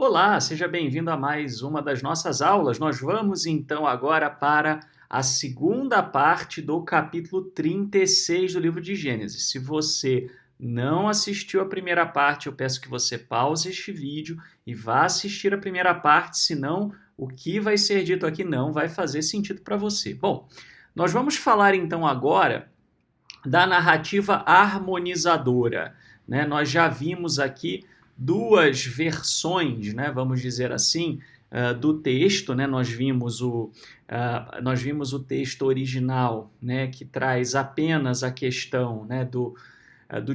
Olá, seja bem-vindo a mais uma das nossas aulas. Nós vamos então agora para a segunda parte do capítulo 36 do livro de Gênesis. Se você não assistiu a primeira parte, eu peço que você pause este vídeo e vá assistir a primeira parte, senão o que vai ser dito aqui não vai fazer sentido para você. Bom, nós vamos falar então agora da narrativa harmonizadora, né? Nós já vimos aqui duas versões, né, vamos dizer assim, do texto, né? Nós vimos o texto original, né, que traz apenas a questão, né, do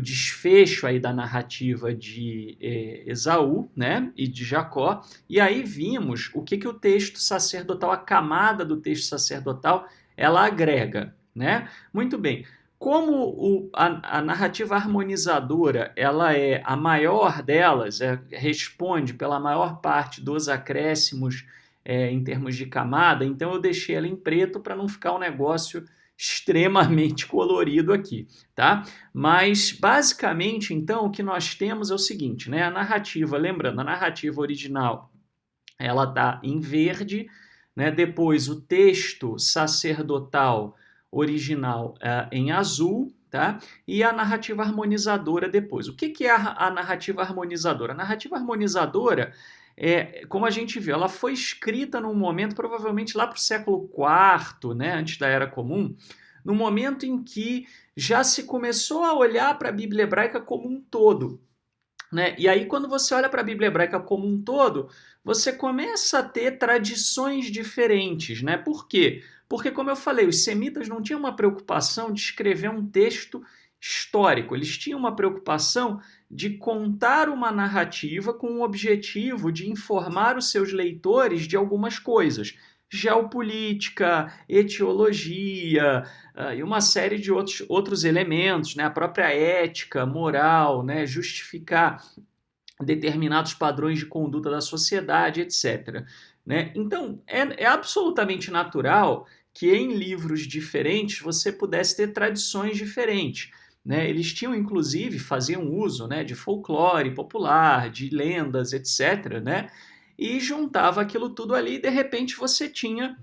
desfecho aí da narrativa de Esaú, né, e de Jacó, e aí vimos o que o texto sacerdotal, a camada do texto sacerdotal, ela agrega, né? Muito bem. Como a narrativa harmonizadora ela é a maior delas, responde pela maior parte dos acréscimos em termos de camada, então eu deixei ela em preto para não ficar um negócio extremamente colorido aqui, tá? Mas basicamente, então, o que nós temos é o seguinte, né? A narrativa, lembrando, a narrativa original, ela está em verde, né? Depois o texto sacerdotal original em azul, tá? E a narrativa harmonizadora depois. O que é a narrativa harmonizadora? A narrativa harmonizadora como a gente viu, ela foi escrita num momento, provavelmente lá para o século IV, né, antes da Era Comum, no momento em que já se começou a olhar para a Bíblia hebraica como um todo, né? E aí, quando você olha para a Bíblia hebraica como um todo, você começa a ter tradições diferentes, né? Por quê? Porque, como eu falei, os semitas não tinham uma preocupação de escrever um texto histórico, eles tinham uma preocupação de contar uma narrativa com o objetivo de informar os seus leitores de algumas coisas. Geopolítica, etiologia, e uma série de outros elementos, né? A própria ética, moral, né? Justificar determinados padrões de conduta da sociedade, etc. Né? Então, é absolutamente natural que em livros diferentes você pudesse ter tradições diferentes. Né? Eles tinham, inclusive, faziam uso, né, de folclore popular, de lendas, etc. Né? E juntava aquilo tudo ali e, de repente, você tinha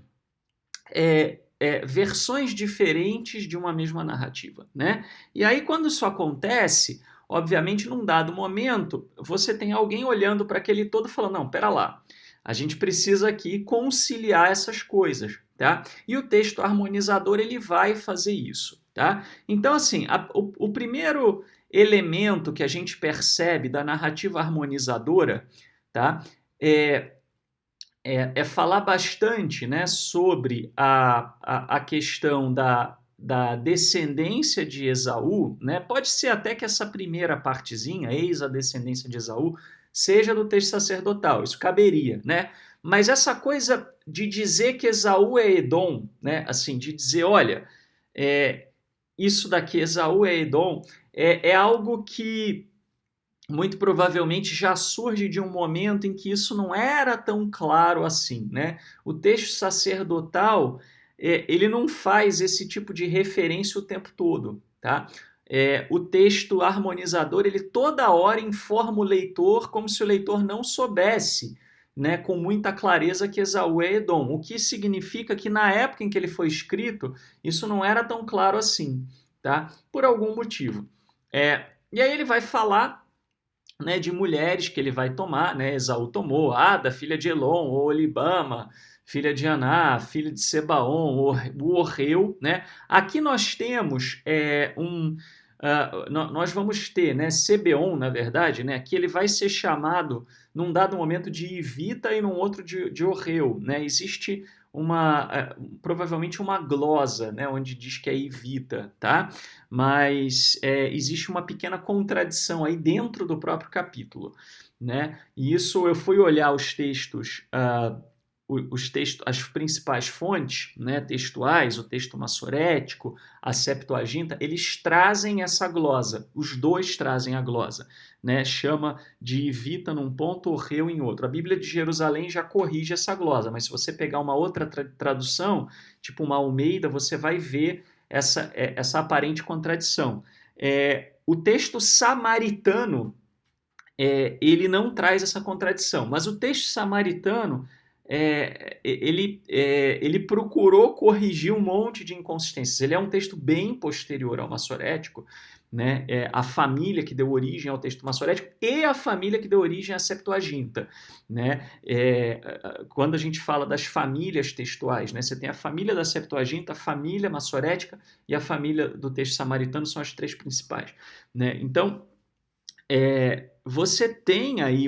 versões diferentes de uma mesma narrativa, né? E aí, quando isso acontece, obviamente, num dado momento, você tem alguém olhando para aquele todo e falando, não, pera lá, a gente precisa aqui conciliar essas coisas, tá? E o texto harmonizador, ele vai fazer isso, tá? Então, assim, o primeiro elemento que a gente percebe da narrativa harmonizadora, tá? É falar bastante, né, sobre a questão da descendência de Esaú, né? Pode ser até que essa primeira partezinha, eis a descendência de Esaú, seja do texto sacerdotal, isso caberia, né? Mas essa coisa de dizer que Esaú é Edom, né? Assim, de dizer, olha, isso daqui, Esaú é Edom, é algo que muito provavelmente já surge de um momento em que isso não era tão claro assim, né? O texto sacerdotal, ele não faz esse tipo de referência o tempo todo, tá? O texto harmonizador, ele toda hora informa o leitor como se o leitor não soubesse, né, com muita clareza que Esaú é Edom, o que significa que na época em que ele foi escrito, isso não era tão claro assim, tá? Por algum motivo. E aí ele vai falar, né, de mulheres que ele vai tomar, né? Esaú tomou Ada, filha de Elon, ou Olibama, filha de Aná, filha de Sebaon, o Orreu, né? Aqui nós temos nós vamos ter, né, Sebeon, na verdade, né? Aqui ele vai ser chamado num dado momento de Ivita e num outro de Orreu, né? Existe provavelmente uma glosa, né, onde diz que é Ivita, tá? Mas existe uma pequena contradição aí dentro do próprio capítulo, né? E isso eu fui olhar os textos, as principais fontes, né, textuais, o texto massorético, a Septuaginta, eles trazem essa glosa, os dois trazem a glosa, né? Chama de Ivita num ponto, Orreu em outro. A Bíblia de Jerusalém já corrige essa glosa, mas se você pegar uma outra tradução, tipo uma Almeida, você vai ver essa aparente contradição. O texto samaritano, ele não traz essa contradição. Mas o texto samaritano, ele procurou corrigir um monte de inconsistências. Ele é um texto bem posterior ao massorético, né? A família que deu origem ao texto massorético e a família que deu origem à Septuaginta, né? Quando a gente fala das famílias textuais, né? Você tem a família da Septuaginta, a família massorética e a família do texto samaritano, são as três principais, né? Então, você tem aí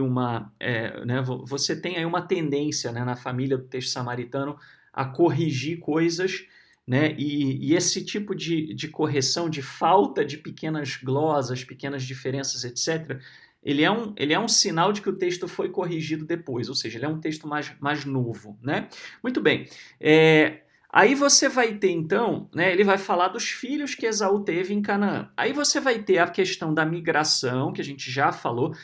você tem aí uma tendência, né, na família do texto samaritano a corrigir coisas, né, e esse tipo de correção, de falta de pequenas glosas, pequenas diferenças, etc., ele é um sinal de que o texto foi corrigido depois, ou seja, ele é um texto mais novo, né? Muito bem. Aí você vai ter, então, né, ele vai falar dos filhos que Esaú teve em Canaã. Aí você vai ter a questão da migração, que a gente já falou.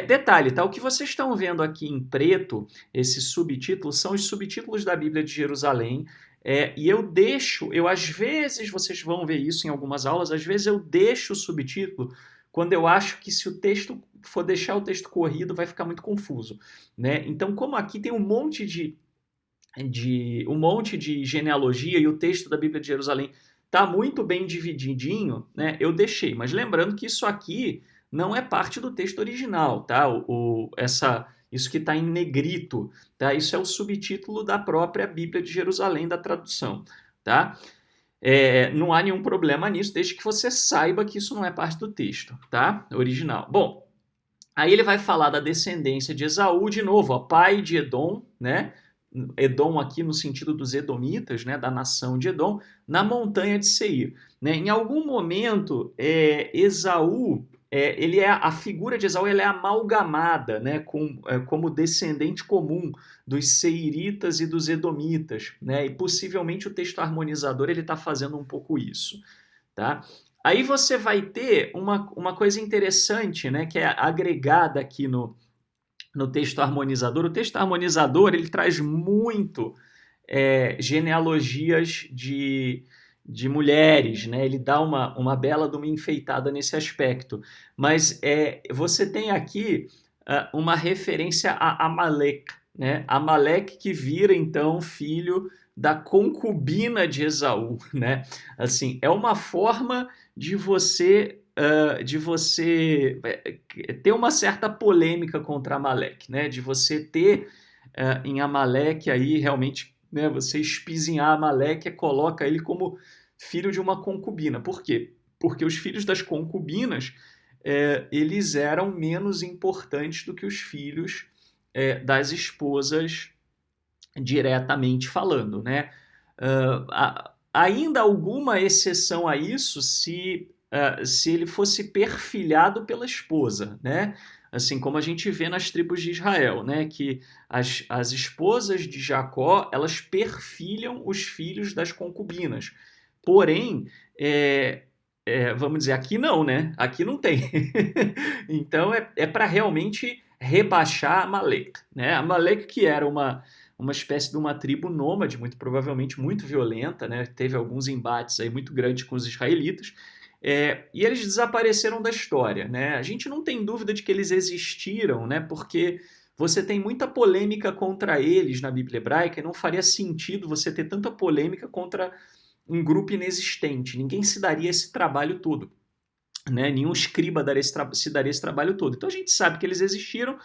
Detalhe, tá? O que vocês estão vendo aqui em preto, esses subtítulos, são os subtítulos da Bíblia de Jerusalém. E eu às vezes, vocês vão ver isso em algumas aulas, às vezes eu deixo o subtítulo quando eu acho que se o texto for deixar o texto corrido, vai ficar muito confuso, né? Então, como aqui tem um monte de genealogia e o texto da Bíblia de Jerusalém está muito bem divididinho, né? Eu deixei, mas lembrando que isso aqui não é parte do texto original, tá? Isso que está em negrito, tá? Isso é o subtítulo da própria Bíblia de Jerusalém, da tradução, tá? Não há nenhum problema nisso, desde que você saiba que isso não é parte do texto, tá? Original. Bom, aí ele vai falar da descendência de Esaú, de novo, ó, pai de Edom, né? Edom aqui no sentido dos edomitas, né, da nação de Edom, na montanha de Seir, né? Em algum momento, Esaú, a figura de Esaú, ela é amalgamada, né, como descendente comum dos seiritas e dos edomitas, né? E possivelmente o texto harmonizador ele está fazendo um pouco isso, tá? Aí você vai ter uma coisa interessante, né, que é agregada aqui no texto harmonizador. O texto harmonizador ele traz muito genealogias de mulheres, né? Ele dá uma bela de uma enfeitada nesse aspecto. Mas você tem aqui uma referência a Amalek, né? Amalek que vira, então, filho da concubina de Esaú, né? Assim, é uma forma de você ter uma certa polêmica contra Amaleque, né? De você ter em Amaleque aí realmente, né, você espizinhar Amaleque e coloca ele como filho de uma concubina. Por quê? Porque os filhos das concubinas eles eram menos importantes do que os filhos das esposas diretamente falando, né? Ainda alguma exceção a isso se ele fosse perfilhado pela esposa, né? Assim como a gente vê nas tribos de Israel, né? Que as esposas de Jacó, elas perfilham os filhos das concubinas. Porém, vamos dizer, aqui não, né? Aqui não tem. Então, para realmente rebaixar Amalek, né? Amalek que era uma espécie de uma tribo nômade, muito provavelmente muito violenta, né? Teve alguns embates aí muito grandes com os israelitas, e eles desapareceram da história, né? A gente não tem dúvida de que eles existiram, né? Porque você tem muita polêmica contra eles na Bíblia hebraica e não faria sentido você ter tanta polêmica contra um grupo inexistente. Ninguém se daria esse trabalho todo, né? Nenhum escriba se daria esse trabalho todo. Então a gente sabe que eles existiram,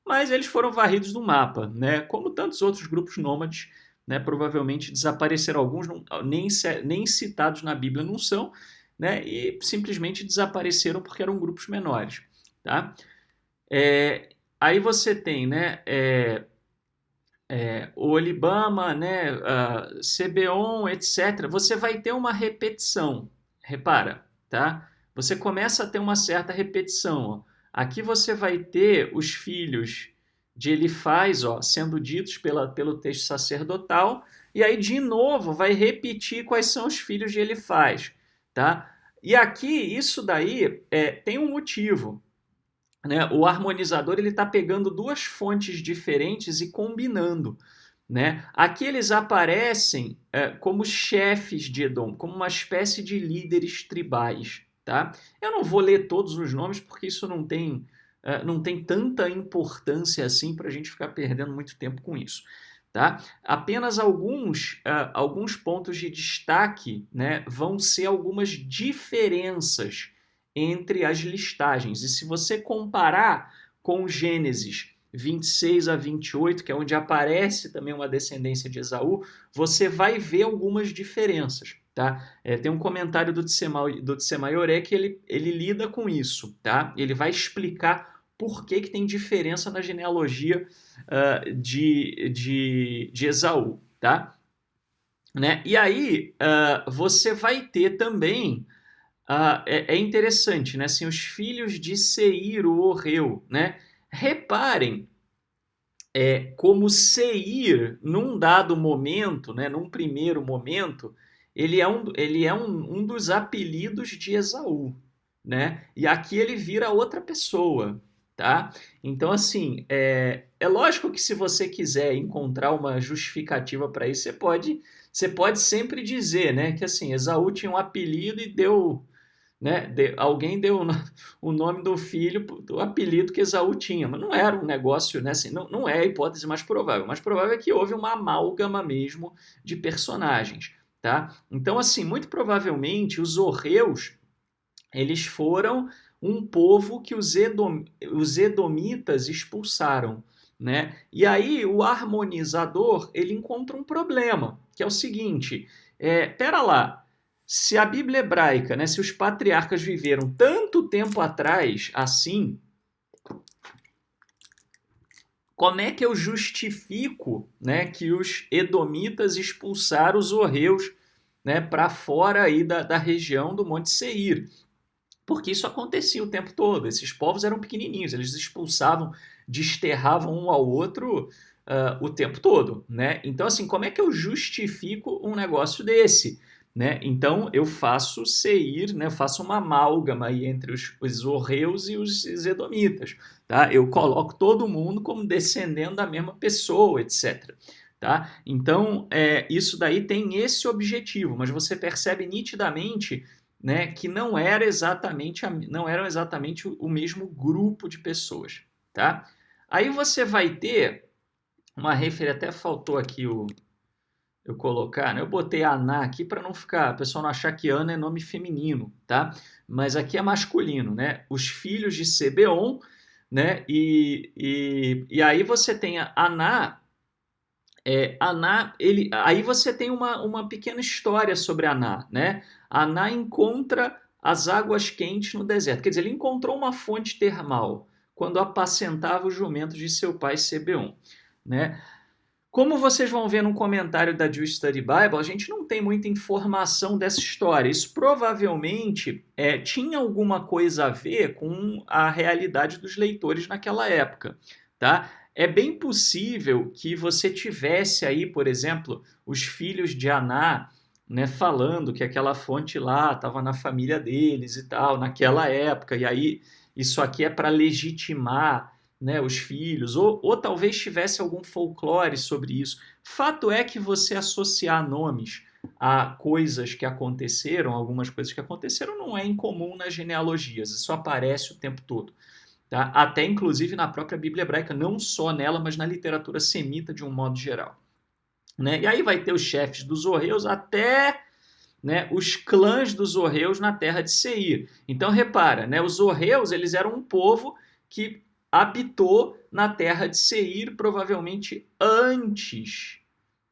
mas eles foram varridos do mapa, né? Como tantos outros grupos nômades, né? Provavelmente desapareceram, alguns nem citados na Bíblia não são, né? E simplesmente desapareceram porque eram grupos menores, tá? Aí você tem, né? O Olibama, né? Sebeon, etc. Você vai ter uma repetição, repara, tá? Você começa a ter uma certa repetição, ó. Aqui você vai ter os filhos de Elifaz, ó, sendo ditos pelo texto sacerdotal, e aí de novo vai repetir quais são os filhos de Elifaz, tá? E aqui isso daí tem um motivo, né? O harmonizador ele está pegando duas fontes diferentes e combinando, né? Aqui eles aparecem como chefes de Edom, como uma espécie de líderes tribais, tá? Eu não vou ler todos os nomes porque isso não tem não tem tanta importância assim para a gente ficar perdendo muito tempo com isso. Tá? Apenas alguns pontos de destaque, né, vão ser algumas diferenças entre as listagens. E se você comparar com Gênesis 26 a 28, que é onde aparece também uma descendência de Esaú, você vai ver algumas diferenças. Tá? Tem um comentário do Tsemaioré que ele lida com isso. Tá? Ele vai explicar por que tem diferença na genealogia de Esaú. Tá? Né? E aí você vai ter também é interessante, né? Assim, os filhos de Seir, o Horreu, né? Reparem como Seir, num dado momento, né? Num primeiro momento, ele é um dos apelidos de Esaú, né? E aqui ele vira outra pessoa, tá? Então, assim, é lógico que se você quiser encontrar uma justificativa para isso, você pode sempre dizer, né? Que assim, Esaú tinha um apelido e deu, né? Alguém deu o nome do filho, do apelido que Esaú tinha, mas não era um negócio, né? Assim, não é a hipótese mais provável. Mais provável é que houve uma amálgama mesmo de personagens, tá? Então, assim, muito provavelmente os horreus, eles foram um povo que os edomitas expulsaram, né? E aí o harmonizador, ele encontra um problema, que é o seguinte, pera lá, se a Bíblia hebraica, né, se os patriarcas viveram tanto tempo atrás assim, como é que eu justifico, né, que os edomitas expulsaram os horreus, né, para fora aí da região do Monte Seir? Porque isso acontecia o tempo todo. Esses povos eram pequenininhos, eles expulsavam, desterravam um ao outro o tempo todo, né? Então, assim, como é que eu justifico um negócio desse? Né? Então, eu faço Seir, né? Eu faço uma amálgama aí entre os horreus e os edomitas, tá? Eu coloco todo mundo como descendendo da mesma pessoa, etc. Tá? Então, isso daí tem esse objetivo, mas você percebe nitidamente, né, que não eram exatamente o mesmo grupo de pessoas, tá? Aí você vai ter uma referência, até faltou aqui eu colocar, né? Eu botei Aná aqui para não ficar, o pessoal não achar que Ana é nome feminino, tá? Mas aqui é masculino, né? Os filhos de Sebeon, né? E aí você tem a Aná. Aí você tem uma pequena história sobre Aná, né? Aná encontra as águas quentes no deserto. Quer dizer, ele encontrou uma fonte termal quando apacentava os jumentos de seu pai Sebeon, né? Como vocês vão ver no comentário da Jewish Study Bible, a gente não tem muita informação dessa história. Isso provavelmente tinha alguma coisa a ver com a realidade dos leitores naquela época, tá? É bem possível que você tivesse aí, por exemplo, os filhos de Aná, né, falando que aquela fonte lá estava na família deles e tal, naquela época, e aí isso aqui é para legitimar, né, os filhos, ou talvez tivesse algum folclore sobre isso. Fato é que você associar nomes a coisas que aconteceram, algumas coisas que aconteceram, não é incomum nas genealogias, isso aparece o tempo todo. Tá? Até inclusive na própria Bíblia hebraica, não só nela, mas na literatura semita de um modo geral. Né? E aí vai ter os chefes dos horreus até, né, os clãs dos horreus na terra de Seir. Então repara, né, os horreus eles eram um povo que habitou na terra de Seir provavelmente antes,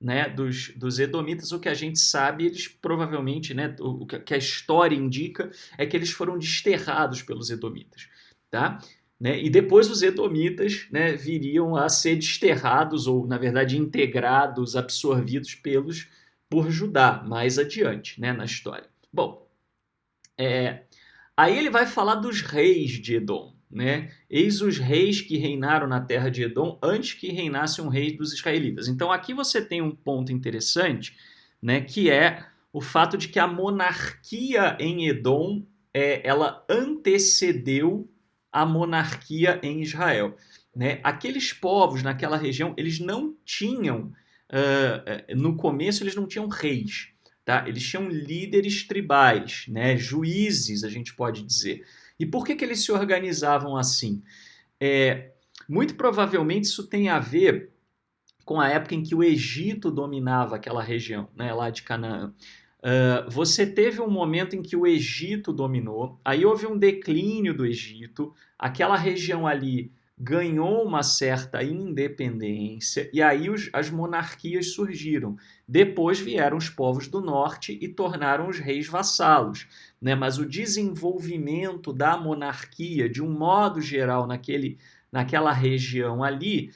né, dos edomitas. O que a gente sabe, eles provavelmente, né, o que a história indica é que eles foram desterrados pelos edomitas, tá? Né? E depois os edomitas, né, viriam a ser desterrados ou, na verdade, integrados, absorvidos por Judá mais adiante, né, na história. Bom, aí ele vai falar dos reis de Edom, né? Eis os reis que reinaram na terra de Edom antes que reinasse um rei dos israelitas. Então aqui você tem um ponto interessante, né, que é o fato de que a monarquia em Edom ela antecedeu a monarquia em Israel, né? Aqueles povos naquela região, eles não tinham, no começo eles não tinham reis, tá? Eles tinham líderes tribais, né? Juízes, a gente pode dizer. E por que eles se organizavam assim? Muito provavelmente isso tem a ver com a época em que o Egito dominava aquela região, né, lá de Canaã. Você teve um momento em que o Egito dominou, aí houve um declínio do Egito, aquela região ali ganhou uma certa independência e aí as monarquias surgiram. Depois vieram os povos do norte e tornaram os reis vassalos, né? Mas o desenvolvimento da monarquia, de um modo geral, naquela região ali,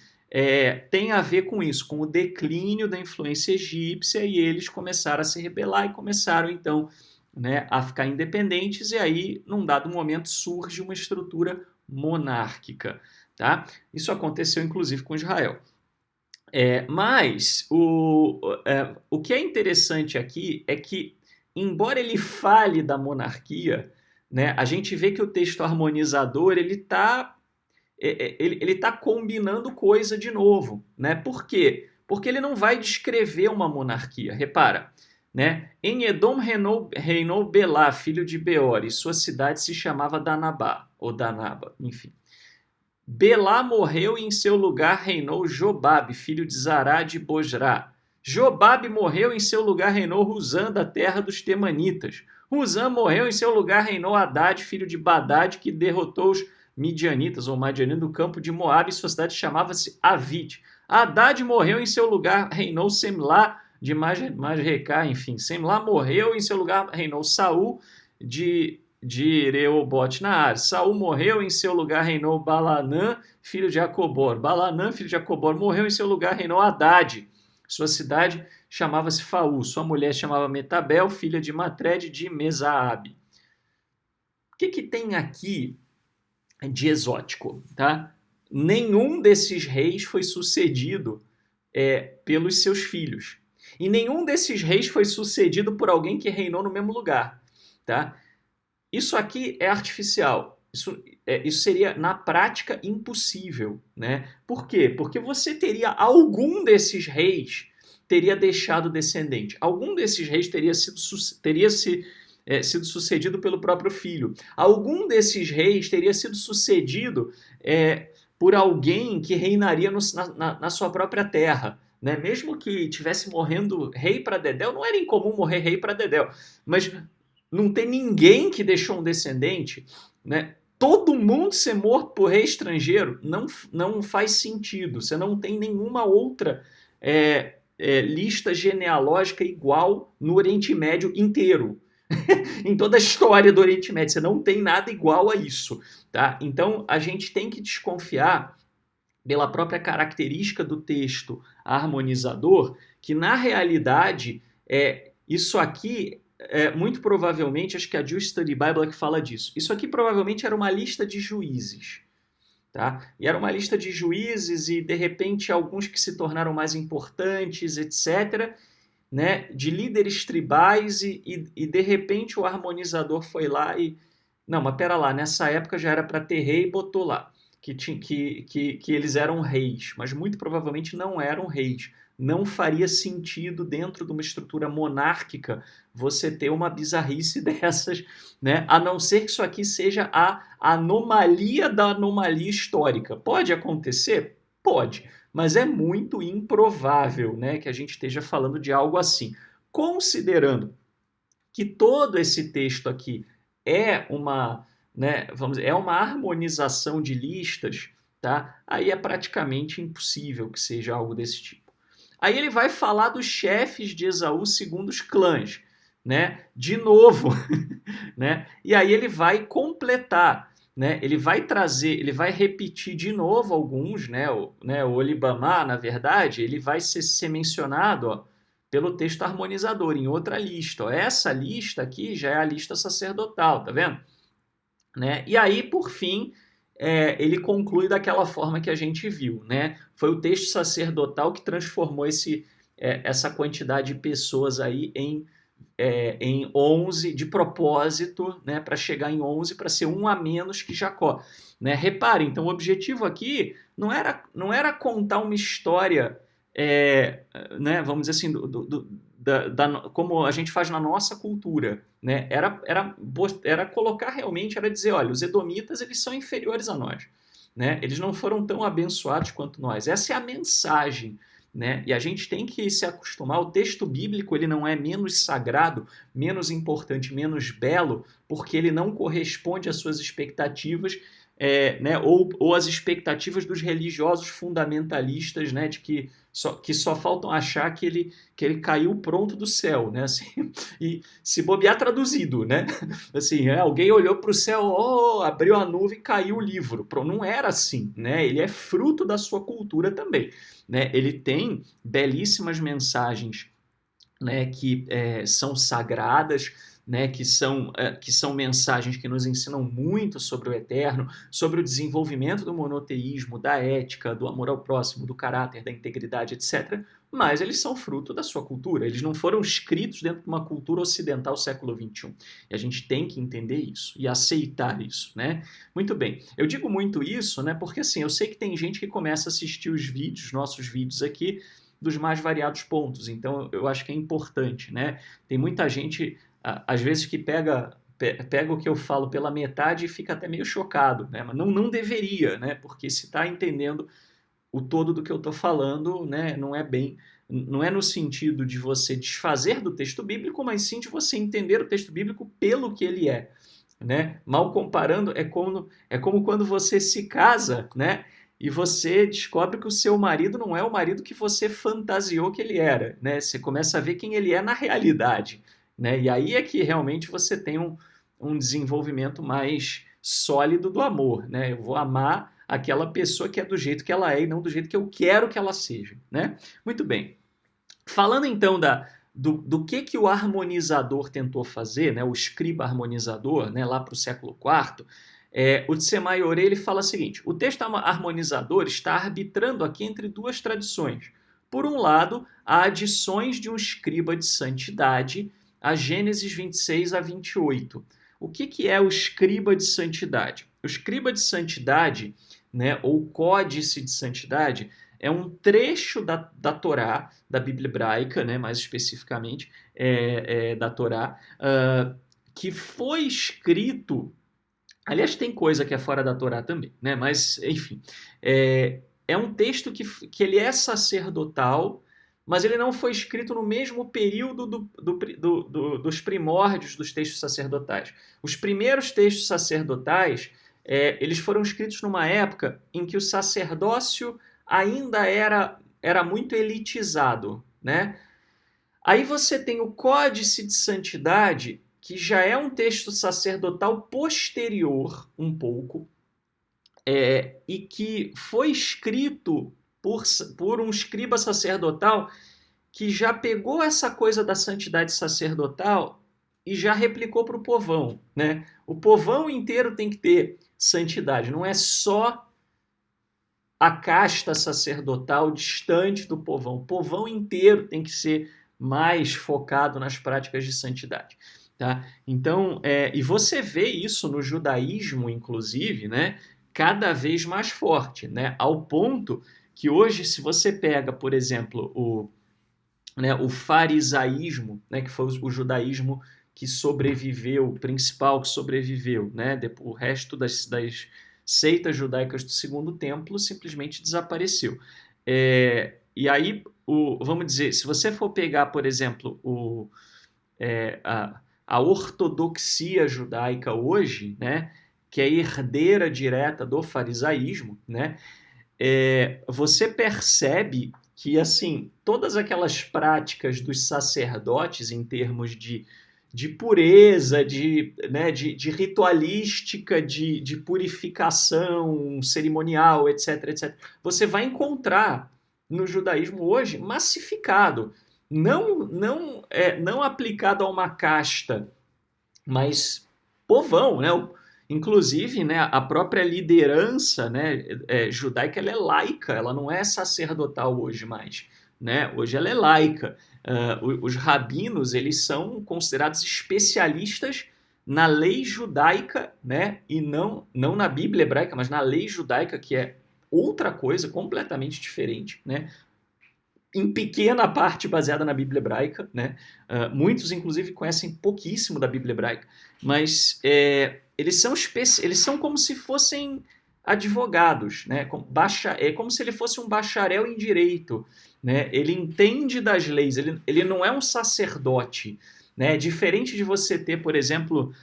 tem a ver com isso, com o declínio da influência egípcia, e eles começaram a se rebelar e começaram, então, né, a ficar independentes, e aí, num dado momento, surge uma estrutura monárquica. Tá? Isso aconteceu, inclusive, com Israel. Mas o que é interessante aqui é que, embora ele fale da monarquia, né, a gente vê que o texto harmonizador ele está combinando coisa de novo, né? Por quê? Porque ele não vai descrever uma monarquia. Repara, né? Em Edom reinou Belá, filho de Beor, e sua cidade se chamava Danabá, ou Danaba, enfim. Belá morreu e em seu lugar reinou Jobabe, filho de Zará de Bosrá. Jobabe morreu e em seu lugar reinou Husã, da terra dos Temanitas. Husã morreu e em seu lugar reinou Haddad, filho de Badad, que derrotou os Midianitas, ou Madianitas, do campo de Moabe, e sua cidade chamava-se Avit. Haddad morreu e em seu lugar reinou Semlá de Masrecá, enfim. Semlá morreu e em seu lugar reinou Saul de Reobote na área. Saul morreu, em seu lugar reinou Balanã, filho de Jacobor. Balanã, filho de Jacobor, morreu, em seu lugar reinou Haddad. Sua cidade chamava-se Faú. Sua mulher chamava Metabel, filha de Matred de Mesaabe. O que tem aqui de exótico? Tá? Nenhum desses reis foi sucedido pelos seus filhos. E nenhum desses reis foi sucedido por alguém que reinou no mesmo lugar. Tá? Isso aqui é artificial. Isso seria, na prática, impossível. Né? Por quê? Porque você teria algum desses reis teria deixado descendente. Algum desses reis teria sido sucedido pelo próprio filho. Algum desses reis teria sido sucedido por alguém que reinaria na sua própria terra. Né? Mesmo que estivesse morrendo rei para Dedéu, não era incomum morrer rei para Dedéu. Mas não tem ninguém que deixou um descendente, né? Todo mundo ser morto por rei estrangeiro não faz sentido. Você não tem nenhuma outra lista genealógica igual no Oriente Médio inteiro. Em toda a história do Oriente Médio, você não tem nada igual a isso. Tá? Então, a gente tem que desconfiar pela própria característica do texto harmonizador, que na realidade isso aqui muito provavelmente, acho que a Jewish Study Bible é que fala disso. Isso aqui provavelmente era uma lista de juízes. Tá? E era uma lista de juízes e, de repente, alguns que se tornaram mais importantes, etc., né? De líderes tribais e, de repente, o harmonizador foi lá e... Não, mas pera lá, nessa época já era para ter rei e botou lá que eles eram reis, mas muito provavelmente não eram reis. Não faria sentido, dentro de uma estrutura monárquica, você ter uma bizarrice dessas, né? A não ser que isso aqui seja a anomalia da anomalia histórica. Pode acontecer? Pode, mas é muito improvável, né, que a gente esteja falando de algo assim. Considerando que todo esse texto aqui é uma, né, é uma harmonização de listas, tá? Aí é praticamente impossível que seja algo desse tipo. Aí ele vai falar dos chefes de Esaú segundo os clãs, né? De novo, né? E aí ele vai completar, né? Ele vai trazer, ele vai repetir de novo alguns, né? O Olibamá, na verdade, ele vai ser mencionado, ó, pelo texto harmonizador em outra lista. Ó. Essa lista aqui já é a lista sacerdotal, tá vendo? Né? E aí, por fim, ele conclui daquela forma que a gente viu, né? Foi o texto sacerdotal que transformou essa quantidade de pessoas aí em 11 de propósito, né? Para chegar em 11, para ser um a menos que Jacó. Né? Repare, então o objetivo aqui não era contar uma história, né? Vamos dizer assim, como a gente faz na nossa cultura, né? Era colocar realmente, era dizer, olha, os edomitas eles são inferiores a nós, né? Eles não foram tão abençoados quanto nós. Essa é a mensagem, né? E a gente tem que se acostumar. O texto bíblico ele não é menos sagrado, menos importante, menos belo, porque ele não corresponde às suas expectativas, né? Ou às expectativas dos religiosos fundamentalistas, né? De que só faltam achar que ele caiu pronto do céu, né? Assim, e se bobear traduzido, né? Assim, alguém olhou para o céu, abriu a nuvem e caiu o livro. Não era assim, né? Ele é fruto da sua cultura também, né? Ele tem belíssimas mensagens, né, que são sagradas, né, que são mensagens que nos ensinam muito sobre o eterno, sobre o desenvolvimento do monoteísmo, da ética, do amor ao próximo, do caráter, da integridade, etc. Mas eles são fruto da sua cultura, eles não foram escritos dentro de uma cultura ocidental século XXI. E a gente tem que entender isso e aceitar isso, né? Muito bem, eu digo muito isso, né, porque assim, eu sei que tem gente que começa a assistir os vídeos, nossos vídeos aqui, dos mais variados pontos. Então, eu acho que é importante, né? Tem muita gente, às vezes, que pega o que eu falo pela metade e fica até meio chocado, né? Mas não deveria, né? Porque se está entendendo o todo do que eu estou falando, né? Não é no sentido de você desfazer do texto bíblico, mas sim de você entender o texto bíblico pelo que ele é, né? Mal comparando, é como quando você se casa, né? E você descobre que o seu marido não é o marido que você fantasiou que ele era, né? Você começa a ver quem ele é na realidade, né? E aí é que realmente você tem um desenvolvimento mais sólido do amor, né? Eu vou amar aquela pessoa que é do jeito que ela é e não do jeito que eu quero que ela seja, né? Muito bem. Falando então do que o harmonizador tentou fazer, né? O escriba harmonizador, né? Lá para o século IV, o Tsemaiorê ele fala o seguinte: o texto harmonizador está arbitrando aqui entre duas tradições. Por um lado, há adições de um escriba de santidade a Gênesis 26 a 28. O que é o escriba de santidade? O escriba de santidade, né, ou códice de santidade, é um trecho da Torá, da Bíblia hebraica, né, mais especificamente da Torá, que foi escrito. Aliás, tem coisa que é fora da Torá também, né? Mas, enfim, é um texto que ele é sacerdotal, mas ele não foi escrito no mesmo período dos primórdios dos textos sacerdotais. Os primeiros textos sacerdotais, eles foram escritos numa época em que o sacerdócio ainda era muito elitizado, né? Aí você tem o Códice de Santidade, que já é um texto sacerdotal posterior, um pouco, e que foi escrito por um escriba sacerdotal que já pegou essa coisa da santidade sacerdotal e já replicou para o povão, né? O povão inteiro tem que ter santidade, não é só a casta sacerdotal distante do povão. O povão inteiro tem que ser mais focado nas práticas de santidade. Tá? Então, e você vê isso no judaísmo, inclusive, né, cada vez mais forte, né, ao ponto que hoje, se você pega, por exemplo, o farisaísmo, né, que foi o judaísmo que sobreviveu, o principal que sobreviveu, né, o resto das seitas judaicas do Segundo Templo simplesmente desapareceu. E aí, vamos dizer, se você for pegar, por exemplo, a ortodoxia judaica hoje, né, que é herdeira direta do farisaísmo, né, você percebe que assim todas aquelas práticas dos sacerdotes em termos de pureza, né, de ritualística, de purificação cerimonial, etc, etc, você vai encontrar no judaísmo hoje massificado, não aplicado a uma casta, mas povão, né? Inclusive, né, a própria liderança, né, judaica ela é laica, ela não é sacerdotal hoje mais, né? Hoje ela é laica. Os rabinos eles são considerados especialistas na lei judaica, né, e não na Bíblia hebraica, mas na lei judaica, que é outra coisa completamente diferente, né? Em pequena parte baseada na Bíblia hebraica, né? Muitos, inclusive, conhecem pouquíssimo da Bíblia hebraica, mas eles são como se fossem advogados, né? É como se ele fosse um bacharel em direito, né? Ele entende das leis, ele não é um sacerdote, né? Diferente de você ter, por exemplo,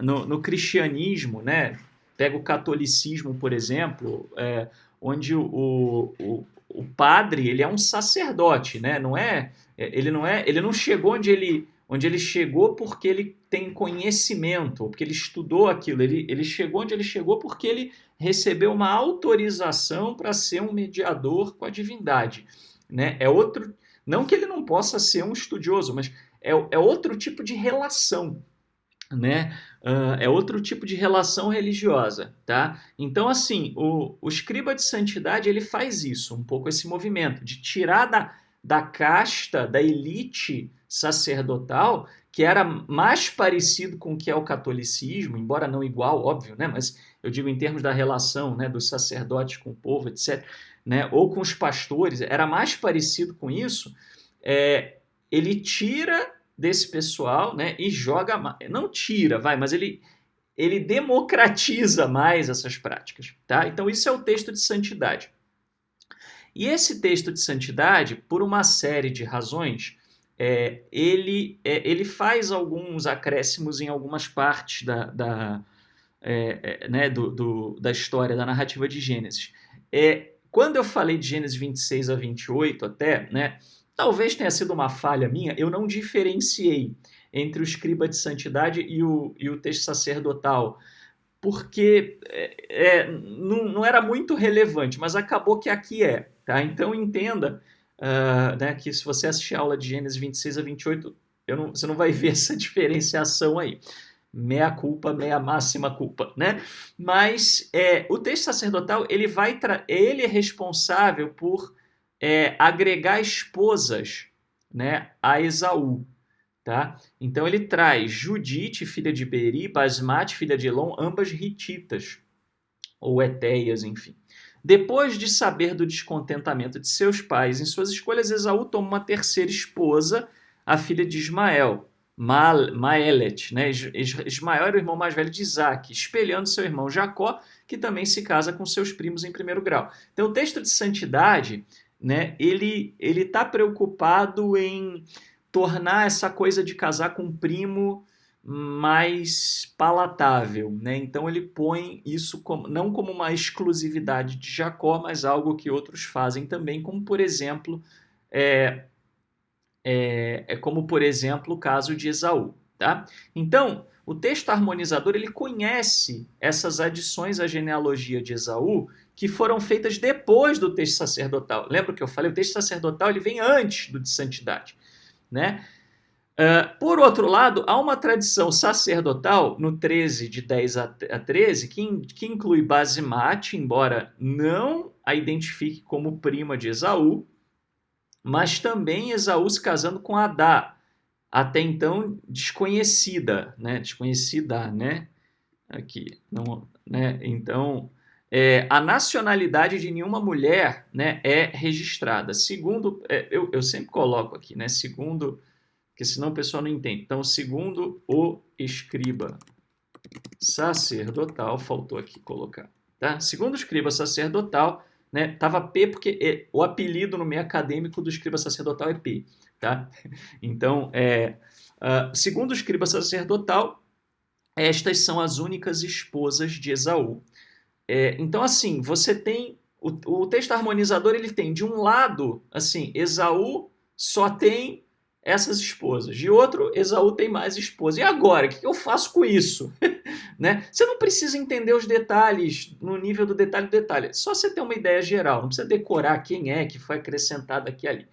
no cristianismo, né? Pega o catolicismo, por exemplo, onde o padre ele é um sacerdote, né? Ele não chegou onde ele chegou porque ele tem conhecimento, porque ele estudou aquilo. Ele chegou onde ele chegou porque ele recebeu uma autorização para ser um mediador com a divindade, né? Não que ele não possa ser um estudioso, mas é outro tipo de relação, né? É outro tipo de relação religiosa, tá? Então, assim, o escriba de santidade ele faz isso, um pouco esse movimento de tirar da casta, da elite sacerdotal, que era mais parecido com o que é o catolicismo, embora não igual, óbvio, né? Mas eu digo em termos da relação, né, dos sacerdotes com o povo, etc., né? Ou com os pastores, era mais parecido com isso. Ele tira desse pessoal, né, e joga, não tira, mas ele democratiza mais essas práticas, tá? Então isso é o texto de santidade. E esse texto de santidade, por uma série de razões, ele faz alguns acréscimos em algumas partes né, da história, da narrativa de Gênesis. Quando eu falei de Gênesis 26 a 28 até, né, talvez tenha sido uma falha minha, eu não diferenciei entre o escriba de santidade e o texto sacerdotal, porque não era muito relevante, mas acabou que aqui é. Tá? Então entenda né, que se você assistir a aula de Gênesis 26 a 28, você não vai ver essa diferenciação aí. Meia culpa, meia máxima culpa, né? Mas o texto sacerdotal ele é responsável por agregar esposas, né, a Esaú, tá? Então ele traz Judite, filha de Beri, Basmate, filha de Elon, ambas hititas ou etéias, enfim. Depois de saber do descontentamento de seus pais em suas escolhas, Esaú toma uma terceira esposa, a filha de Ismael, Maelet, né? Ismael era o irmão mais velho de Isaac, espelhando seu irmão Jacó, que também se casa com seus primos em primeiro grau. Então, o texto de santidade, né, ele está preocupado em tornar essa coisa de casar com um primo mais palatável, né? Então ele põe isso não como uma exclusividade de Jacó, mas algo que outros fazem também, como por exemplo o caso de Esaú, tá? Então o texto harmonizador ele conhece essas adições à genealogia de Esaú que foram feitas depois do texto sacerdotal. Lembra que eu falei? O texto sacerdotal ele vem antes do de santidade, né? Por outro lado, há uma tradição sacerdotal no 13, de 10 a 13, que inclui Basemate, embora não a identifique como prima de Esaú, mas também Esaú se casando com Adá, até então desconhecida, né? Aqui, não, né? Então, a nacionalidade de nenhuma mulher, né, é registrada. Segundo, eu sempre coloco aqui, né? Segundo, porque senão o pessoal não entende. Então, segundo o escriba sacerdotal, faltou aqui colocar, tá? Segundo o escriba sacerdotal, né, tava P porque o apelido no meio acadêmico do escriba sacerdotal é P, tá? Então, segundo o escriba sacerdotal, estas são as únicas esposas de Esaú. Então, assim, você tem o texto harmonizador, ele tem de um lado, assim, Esaú só tem essas esposas. De outro, Esaú tem mais esposas. E agora, o que eu faço com isso? Né? Você não precisa entender os detalhes, no nível do detalhe. Só você ter uma ideia geral, não precisa decorar quem é que foi acrescentado aqui e ali.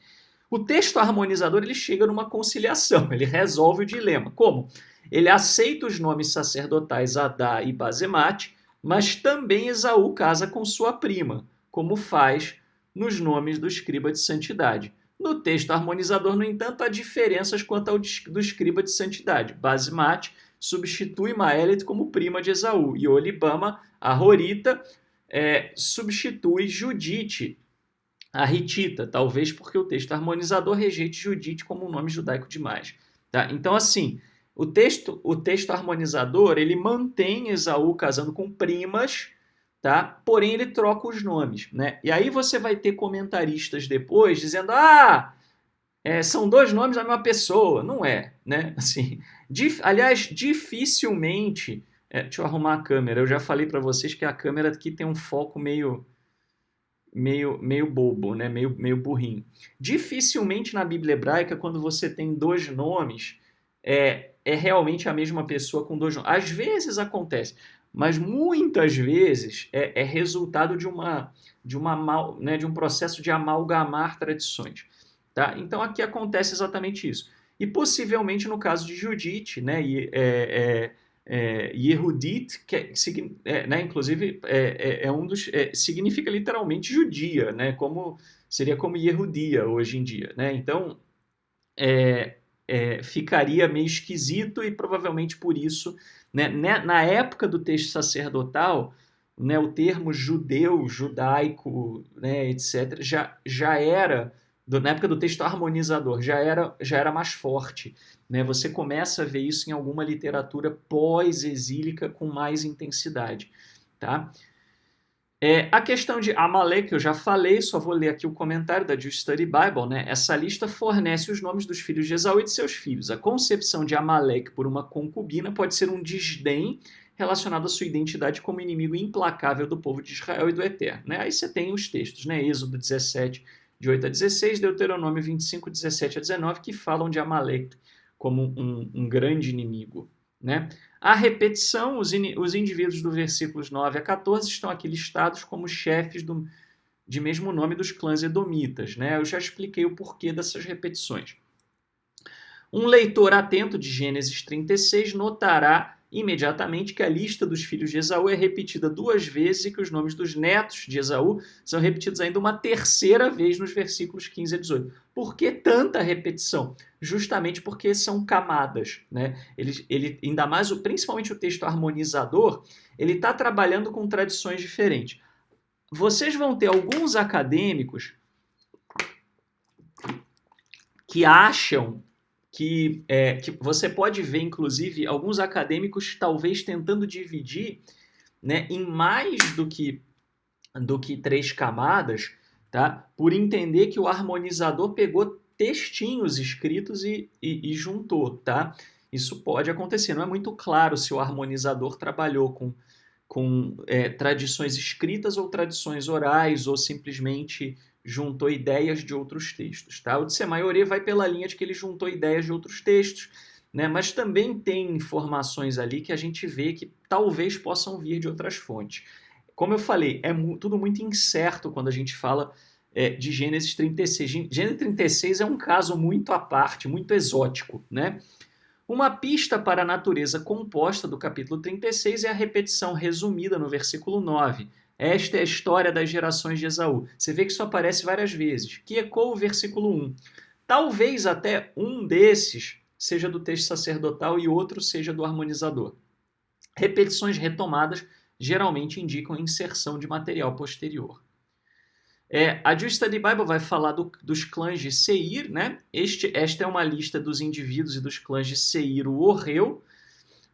O texto harmonizador ele chega numa conciliação, ele resolve o dilema. Como? Ele aceita os nomes sacerdotais Adá e Basemate, mas também Esaú casa com sua prima, como faz nos nomes do escriba de santidade. No texto harmonizador, no entanto, há diferenças quanto ao do escriba de santidade. Basemate substitui Maelet como prima de Esaú, e Olibama, a Horita, substitui Judite, a Hitita, talvez porque o texto harmonizador rejeite Judite como um nome judaico demais. Tá? Então, assim, o texto harmonizador ele mantém Esaú casando com primas, tá? Porém, ele troca os nomes, né? E aí você vai ter comentaristas depois dizendo, são dois nomes da mesma pessoa. Não é, né? Assim, aliás, dificilmente... deixa eu arrumar a câmera. Eu já falei para vocês que a câmera aqui tem um foco meio bobo, né? Meio burrinho. Dificilmente na Bíblia hebraica, quando você tem dois nomes, é realmente a mesma pessoa com dois nomes. Às vezes acontece, mas muitas vezes é resultado de um processo de amalgamar tradições. Tá? Então aqui acontece exatamente isso. E possivelmente no caso de Judite, né, Yehudit, né, inclusive significa literalmente judia, né, seria como Yehudia hoje em dia. Né? Então ficaria meio esquisito e provavelmente por isso, né, na época do texto sacerdotal, né, o termo judeu, judaico, né, etc., já era, na época do texto harmonizador, já era mais forte. Né? Você começa a ver isso em alguma literatura pós-exílica com mais intensidade. Tá? A questão de Amalek, eu já falei, só vou ler aqui o comentário da Jewish Study Bible. Né? Essa lista fornece os nomes dos filhos de Esaú e de seus filhos. A concepção de Amalek por uma concubina pode ser um desdém relacionado à sua identidade como inimigo implacável do povo de Israel e do Eterno. Né? Aí você tem os textos, né? Êxodo 17, de 8 a 16, Deuteronômio 25, 17 a 19, que falam de Amalek como um grande inimigo. Né? A repetição, os indivíduos do versículos 9 a 14 estão aqui listados como chefes de mesmo nome dos clãs edomitas. Né? Eu já expliquei o porquê dessas repetições. Um leitor atento de Gênesis 36 notará imediatamente que a lista dos filhos de Esaú é repetida 2 vezes e que os nomes dos netos de Esaú são repetidos ainda uma terceira vez nos versículos 15 a 18. Por que tanta repetição? Justamente porque são camadas. Né? Ele, ainda mais, principalmente o texto harmonizador, ele está trabalhando com tradições diferentes. Vocês vão ter alguns acadêmicos que acham que você pode ver, inclusive, alguns acadêmicos talvez tentando dividir, né, em mais do que 3 camadas, tá? Por entender que o harmonizador pegou textinhos escritos e juntou. Tá? Isso pode acontecer. Não é muito claro se o harmonizador trabalhou com tradições escritas ou tradições orais, ou simplesmente juntou ideias de outros textos. Tá? O de Semaioria vai pela linha de que ele juntou ideias de outros textos, né? Mas também tem informações ali que a gente vê que talvez possam vir de outras fontes. Como eu falei, tudo muito incerto quando a gente fala de Gênesis 36. Gênesis 36 é um caso muito à parte, muito exótico. Né? Uma pista para a natureza composta do capítulo 36 é a repetição resumida no versículo 9. Esta é a história das gerações de Esaú. Você vê que isso aparece várias vezes, que ecoa o versículo 1. Talvez até um desses seja do texto sacerdotal e outro seja do harmonizador. Repetições retomadas geralmente indicam inserção de material posterior. A Jewish Study Bible vai falar dos clãs de Seir. Né? Esta é uma lista dos indivíduos e dos clãs de Seir, o Orreu.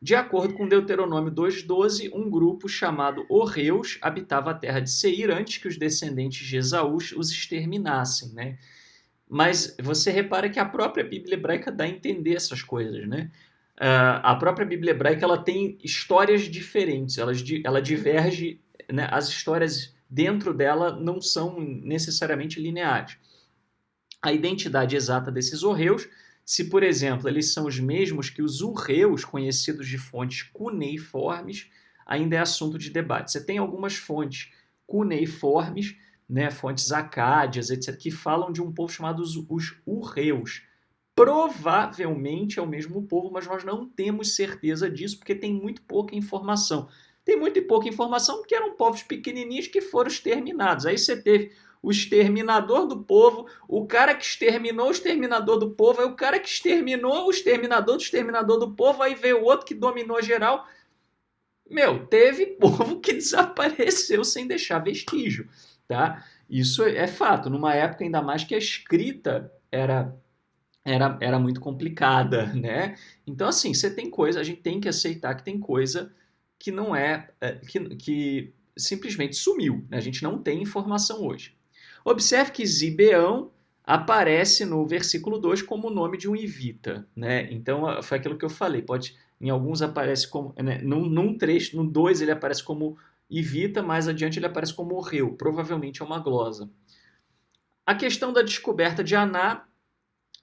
De acordo com Deuteronômio 2,12, um grupo chamado Orreus habitava a terra de Seir antes que os descendentes de Esaú os exterminassem. Né? Mas você repara que a própria Bíblia hebraica dá a entender essas coisas. Né? A própria Bíblia hebraica ela tem histórias diferentes, ela diverge, né? As histórias dentro dela não são necessariamente lineares. A identidade exata desses Orreus, se, por exemplo, eles são os mesmos que os Urreus, conhecidos de fontes cuneiformes, ainda é assunto de debate. Você tem algumas fontes cuneiformes, né, fontes acádias, etc., que falam de um povo chamado os Urreus. Provavelmente é o mesmo povo, mas nós não temos certeza disso, porque tem muito pouca informação. Tem muito pouca informação porque eram povos pequenininhos que foram exterminados. Aí você teve o exterminador do povo, o cara que exterminou o exterminador do povo, aí o cara que exterminou o exterminador do povo, aí veio o outro que dominou geral. Teve povo que desapareceu sem deixar vestígio. Tá? Isso é fato. Numa época ainda mais que a escrita era muito complicada, né? Então, assim, você tem coisa, a gente tem que aceitar que tem coisa que não é, que simplesmente sumiu, né? A gente não tem informação hoje. Observe que Zibeão aparece no versículo 2 como o nome de um Ivita, né? Então, foi aquilo que eu falei, em alguns aparece como, né, num trecho, no 2 ele aparece como Ivita, mais adiante ele aparece como Orreu, provavelmente é uma glosa. A questão da descoberta de Aná,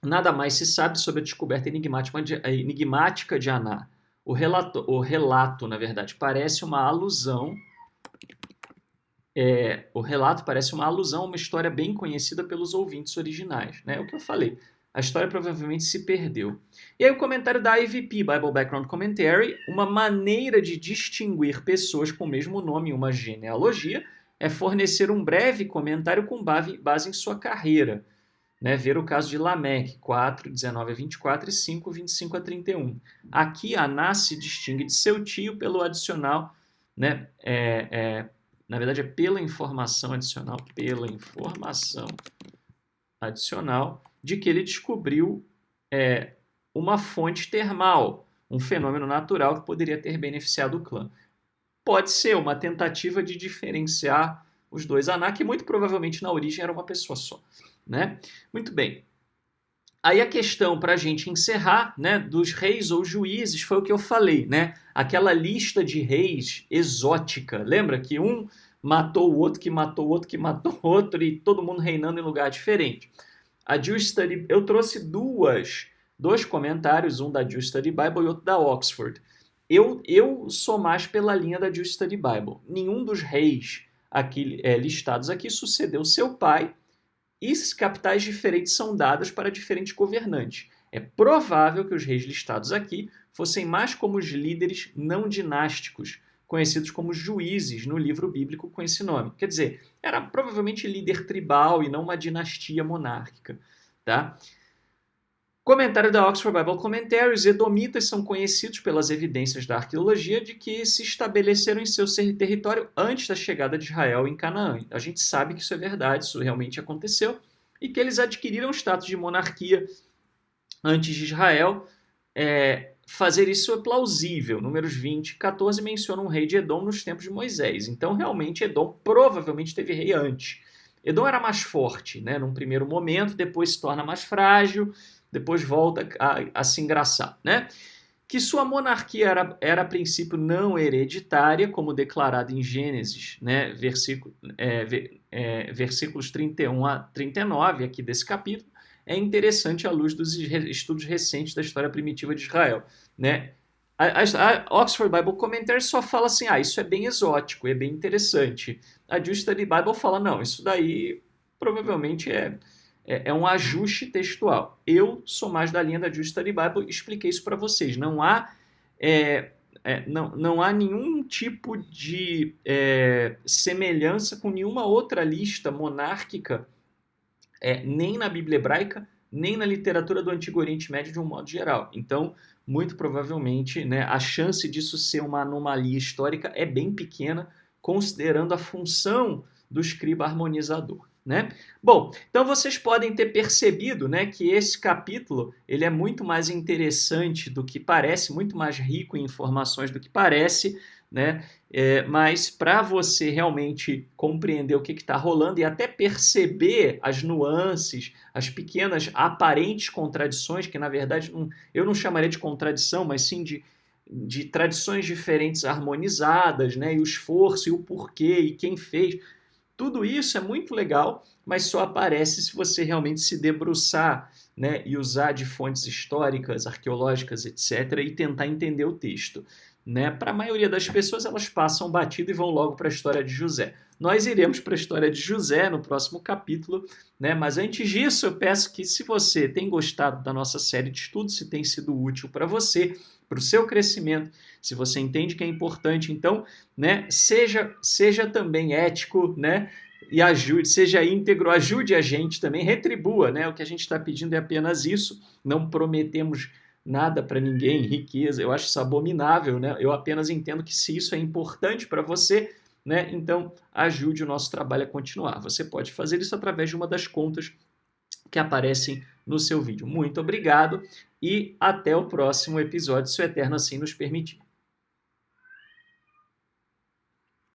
nada mais se sabe sobre a descoberta enigmática de Aná. O relato, na verdade, parece uma alusão. O relato parece uma alusão a uma história bem conhecida pelos ouvintes originais, né? É o que eu falei. A história provavelmente se perdeu. E aí o comentário da IVP, Bible Background Commentary, uma maneira de distinguir pessoas com o mesmo nome em uma genealogia é fornecer um breve comentário com base em sua carreira. Né, ver o caso de Lameque, 4, 19 a 24 e 5, 25 a 31. Aqui, Aná se distingue de seu tio pelo adicional, né, na verdade é pela informação adicional de que ele descobriu uma fonte termal, um fenômeno natural que poderia ter beneficiado o clã. Pode ser uma tentativa de diferenciar os dois. Aná, que muito provavelmente na origem era uma pessoa só. Né? Muito bem. Aí a questão para a gente encerrar, né, dos reis ou juízes foi o que eu falei, né? Aquela lista de reis exótica. Lembra que um matou o outro, que matou o outro, que matou o outro e todo mundo reinando em lugar diferente. A Jewish Study, eu trouxe dois comentários, um da Jewish Study Bible e outro da Oxford. Eu sou mais pela linha da Jewish Study Bible. Nenhum dos reis aqui, listados aqui sucedeu seu pai, e capitais diferentes são dadas para diferentes governantes. É provável que os reis listados aqui fossem mais como os líderes não dinásticos, conhecidos como juízes no livro bíblico com esse nome. Quer dizer, era provavelmente líder tribal e não uma dinastia monárquica. Tá? Comentário da Oxford Bible Commentary: os edomitas são conhecidos pelas evidências da arqueologia de que se estabeleceram em seu território antes da chegada de Israel em Canaã. A gente sabe que isso é verdade, isso realmente aconteceu, e que eles adquiriram o status de monarquia antes de Israel. Fazer isso é plausível. Números 20 e 14 mencionam um rei de Edom nos tempos de Moisés. Então, realmente, Edom provavelmente teve rei antes. Edom era mais forte, né, num primeiro momento, depois se torna mais frágil, depois volta a se engraçar, né? Que sua monarquia era a princípio não hereditária, como declarado em Gênesis, né? Versículos 31 a 39 aqui desse capítulo, é interessante à luz dos estudos recentes da história primitiva de Israel, né? A Oxford Bible Commentary só fala assim, isso é bem exótico, é bem interessante. A Jewish Study Bible fala, não, isso daí provavelmente é um ajuste textual. Eu sou mais da linha da Jewish Study Bible, expliquei isso para vocês. Não há nenhum tipo de semelhança com nenhuma outra lista monárquica, nem na Bíblia hebraica, nem na literatura do Antigo Oriente Médio de um modo geral. Então, muito provavelmente, né, a chance disso ser uma anomalia histórica é bem pequena, considerando a função do escriba harmonizador. Né? Bom, então vocês podem ter percebido, né, que esse capítulo ele é muito mais interessante do que parece, muito mais rico em informações do que parece, né? Mas para você realmente compreender o que está rolando e até perceber as nuances, as pequenas aparentes contradições, que na verdade eu não chamaria de contradição, mas sim de tradições diferentes harmonizadas, né? E o esforço e o porquê e quem fez. Tudo isso é muito legal, mas só aparece se você realmente se debruçar, né, e usar de fontes históricas, arqueológicas, etc., e tentar entender o texto. Né? Para a maioria das pessoas, elas passam batido e vão logo para a história de José. Nós iremos para a história de José no próximo capítulo, né? Mas antes disso, eu peço que, se você tem gostado da nossa série de estudos, se tem sido útil para você, para o seu crescimento, se você entende que é importante, então, né, seja também ético, né, e ajude, seja íntegro, ajude a gente também, retribua, né, o que a gente está pedindo é apenas isso, não prometemos nada para ninguém, riqueza, eu acho isso abominável, né, eu apenas entendo que se isso é importante para você, né, então ajude o nosso trabalho a continuar. Você pode fazer isso através de uma das contas que aparecem no seu vídeo. Muito obrigado e até o próximo episódio, se o Eterno assim nos permitir.